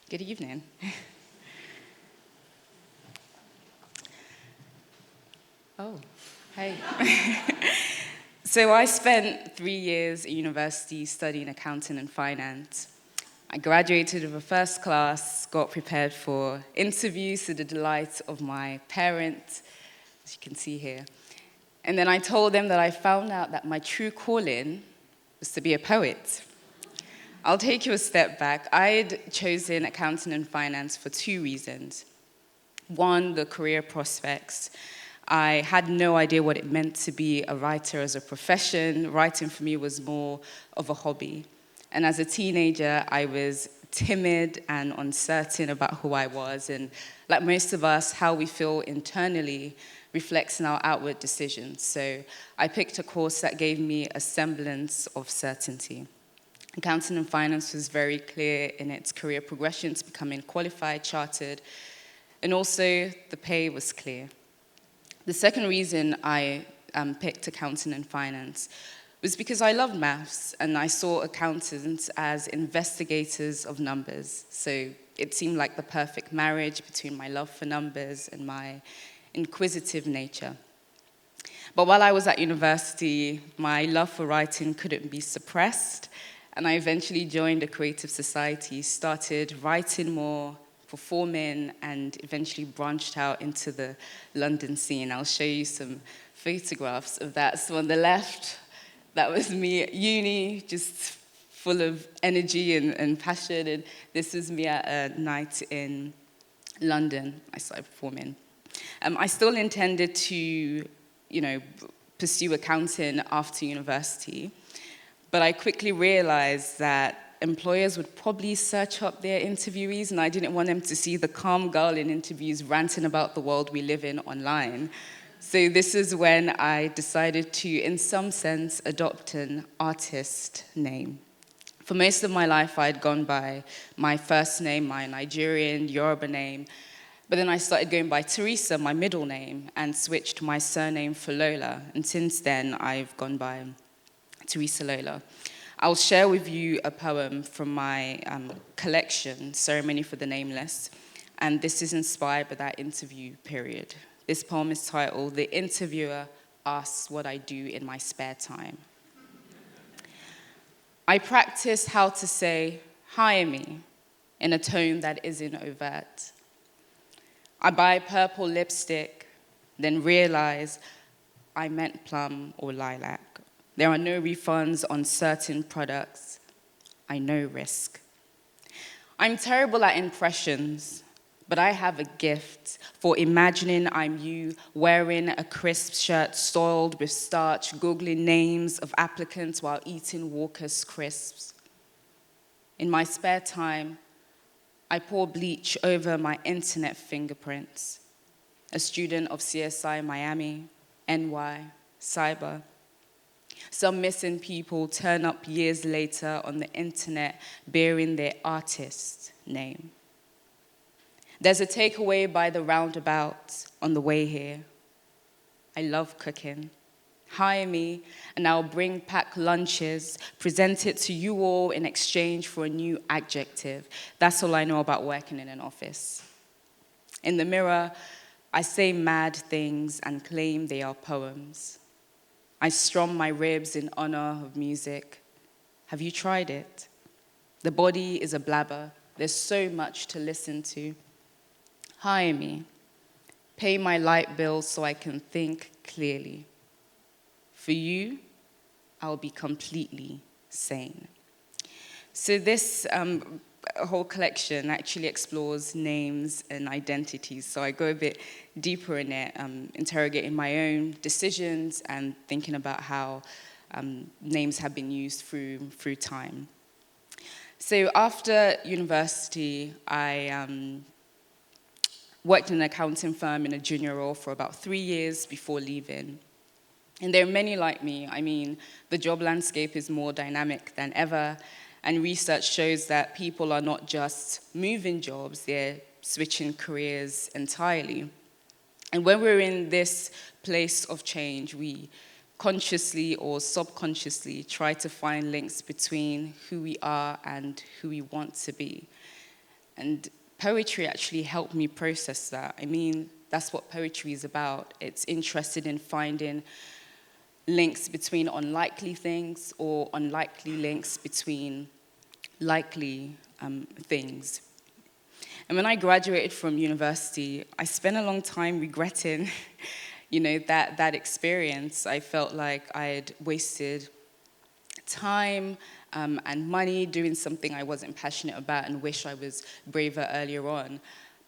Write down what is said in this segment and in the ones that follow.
Good evening. Oh, hey. So I spent 3 years at university studying accounting and finance. I graduated with a first class, got prepared for interviews to the delight of my parents, as you can see here. And then I told them that I found out that my true calling was to be a poet. I'll take you a step back. I'd chosen accounting and finance for 2 reasons. One, the career prospects. I had no idea what it meant to be a writer as a profession. Writing for me was more of a hobby. And as a teenager, I was timid and uncertain about who I was. And like most of us, how we feel internally reflects in our outward decisions. So I picked a course that gave me a semblance of certainty. Accounting and finance was very clear in its career progression to becoming qualified, chartered, and also the pay was clear. The second reason I picked accounting and finance was because I loved maths and I saw accountants as investigators of numbers. So it seemed like the perfect marriage between my love for numbers and my inquisitive nature. But while I was at university, my love for writing couldn't be suppressed, and I eventually joined a creative society, started writing more, performing, and eventually branched out into the London scene. I'll show you some photographs of that. So on the left, that was me at uni, just full of energy and passion, and this is me at a night in London. I started performing. I still intended to, pursue accounting after university, but I quickly realized that employers would probably search up their interviewees, and I didn't want them to see the calm girl in interviews ranting about the world we live in online. So this is when I decided to, in some sense, adopt an artist name. For most of my life, I'd gone by my first name, my Nigerian, Yoruba name, but then I started going by Theresa, my middle name, and switched my surname for Lola, and since then, I've gone by Theresa Lola. I'll share with you a poem from my collection, Ceremony for the Nameless, and this is inspired by that interview period. This poem is titled, The Interviewer Asks What I Do in My Spare Time. I practice how to say, hire me, in a tone that isn't overt. I buy purple lipstick, then realize I meant plum or lilac. There are no refunds on certain products. I know risk. I'm terrible at impressions, but I have a gift for imagining I'm you wearing a crisp shirt soiled with starch, Googling names of applicants while eating Walker's crisps. In my spare time, I pour bleach over my internet fingerprints. A student of CSI Miami, NY, cyber. Some missing people turn up years later on the internet bearing their artist name. There's a takeaway by the roundabout on the way here. I love cooking. Hire me, and I'll bring packed lunches, present it to you all in exchange for a new adjective. That's all I know about working in an office. In the mirror, I say mad things and claim they are poems. I strum my ribs in honor of music. Have you tried it? The body is a blabber. There's so much to listen to. Hire me. Pay my light bill so I can think clearly. For you, I'll be completely sane. So this whole collection actually explores names and identities. So I go a bit deeper in it, interrogating my own decisions and thinking about how names have been used through time. So after university, I worked in an accounting firm in a junior role for about 3 years before leaving. And there are many like me. I mean, the job landscape is more dynamic than ever, and research shows that people are not just moving jobs, they're switching careers entirely. And when we're in this place of change, we consciously or subconsciously try to find links between who we are and who we want to be. And poetry actually helped me process that. I mean, that's what poetry is about. It's interested in finding links between unlikely things or unlikely links between likely things. And when I graduated from university, I spent a long time regretting, that experience. I felt like I had wasted time and money doing something I wasn't passionate about and wish I was braver earlier on.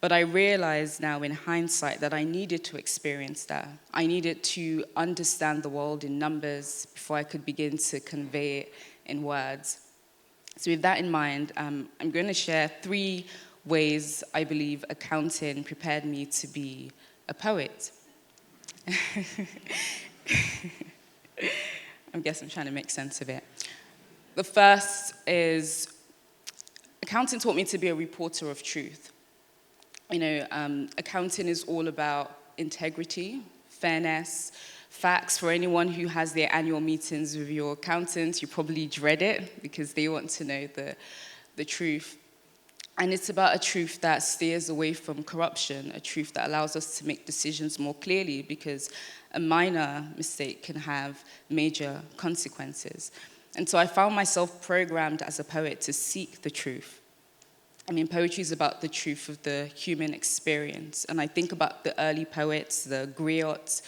But I realize now in hindsight that I needed to experience that. I needed to understand the world in numbers before I could begin to convey it in words. So with that in mind, I'm going to share 3 ways I believe accounting prepared me to be a poet. I guess I'm trying to make sense of it. The first is accounting taught me to be a reporter of truth. Accounting is all about integrity, fairness, facts. For anyone who has their annual meetings with your accountants, you probably dread it because they want to know the truth. And it's about a truth that steers away from corruption, a truth that allows us to make decisions more clearly because a minor mistake can have major consequences. And so I found myself programmed as a poet to seek the truth. I mean, poetry is about the truth of the human experience. And I think about the early poets, the griots.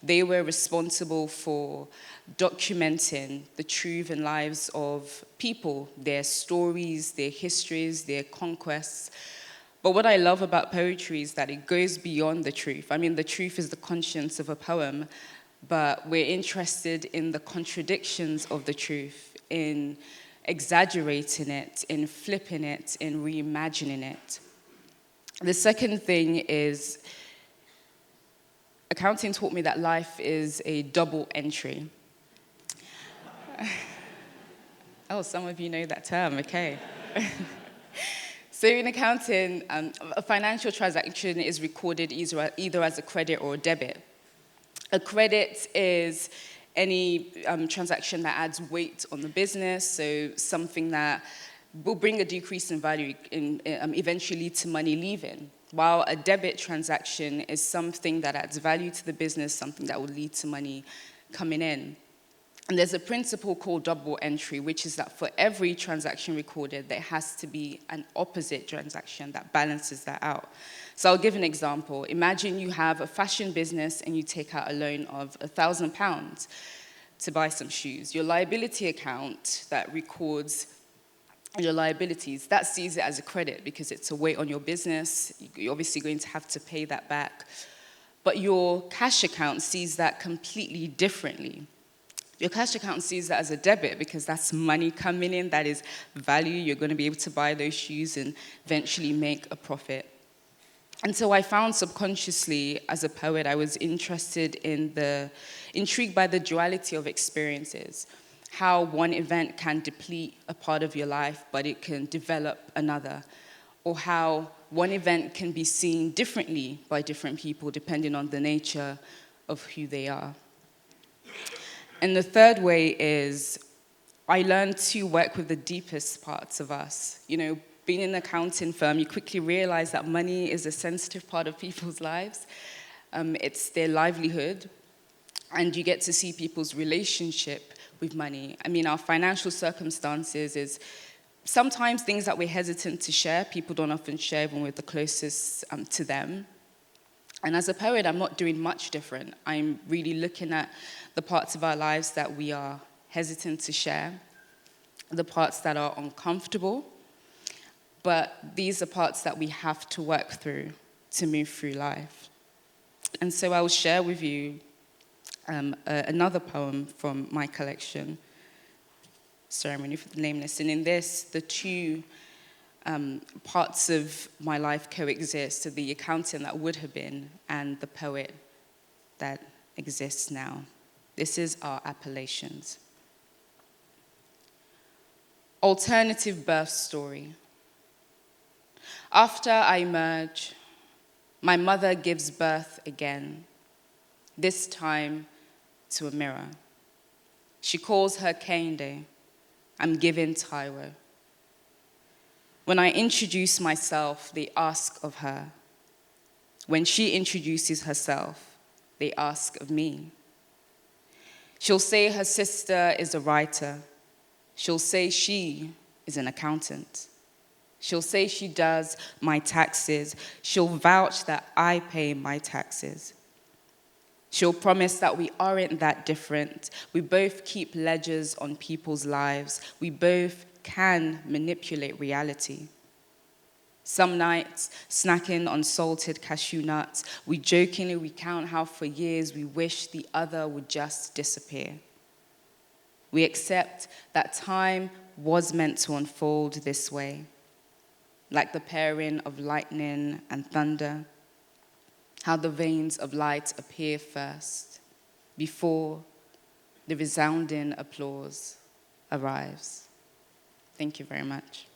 They were responsible for documenting the truth and lives of people, their stories, their histories, their conquests. But what I love about poetry is that it goes beyond the truth. I mean, the truth is the conscience of a poem, but we're interested in the contradictions of the truth, in exaggerating it, in flipping it, in reimagining it. The second thing is accounting taught me that life is a double entry. Oh, some of you know that term, okay. So in accounting, a financial transaction is recorded either as a credit or a debit. A credit is any transaction that adds weight on the business, so something that will bring a decrease in value and eventually lead to money leaving. While a debit transaction is something that adds value to the business, something that will lead to money coming in. And there's a principle called double entry, which is that for every transaction recorded, there has to be an opposite transaction that balances that out. So I'll give an example. Imagine you have a fashion business and you take out a loan of £1,000 to buy some shoes. Your liability account that records your liabilities, that sees it as a credit because it's a weight on your business. You're obviously going to have to pay that back. But your cash account sees that completely differently. Your cash account sees that as a debit because that's money coming in, that is value. You're going to be able to buy those shoes and eventually make a profit. And so I found subconsciously, as a poet, I was intrigued by the duality of experiences, how one event can deplete a part of your life, but it can develop another, or how one event can be seen differently by different people depending on the nature of who they are. And the third way is I learned to work with the deepest parts of us. Being in an accounting firm, you quickly realize that money is a sensitive part of people's lives. It's their livelihood, and you get to see people's relationship with money. I mean, our financial circumstances is sometimes things that we're hesitant to share. People don't often share when we're the closest to them. And as a poet, I'm not doing much different. I'm really looking at the parts of our lives that we are hesitant to share, the parts that are uncomfortable, but these are parts that we have to work through to move through life. And so I will share with you another poem from my collection, Ceremony for the Nameless. And in this, the two parts of my life coexist, so the accountant that would have been and the poet that exists now. This is our appellations. Alternative birth story. After I emerge, my mother gives birth again, this time to a mirror. She calls her Kende. I'm given Taiwo. When I introduce myself, they ask of her. When she introduces herself, they ask of me. She'll say her sister is a writer. She'll say she is an accountant. She'll say she does my taxes. She'll vouch that I pay my taxes. She'll promise that we aren't that different. We both keep ledgers on people's lives. We both can manipulate reality. Some nights, snacking on salted cashew nuts, we jokingly recount how for years we wish the other would just disappear. We accept that time was meant to unfold this way, like the pairing of lightning and thunder, how the veins of light appear first, before the resounding applause arrives. Thank you very much.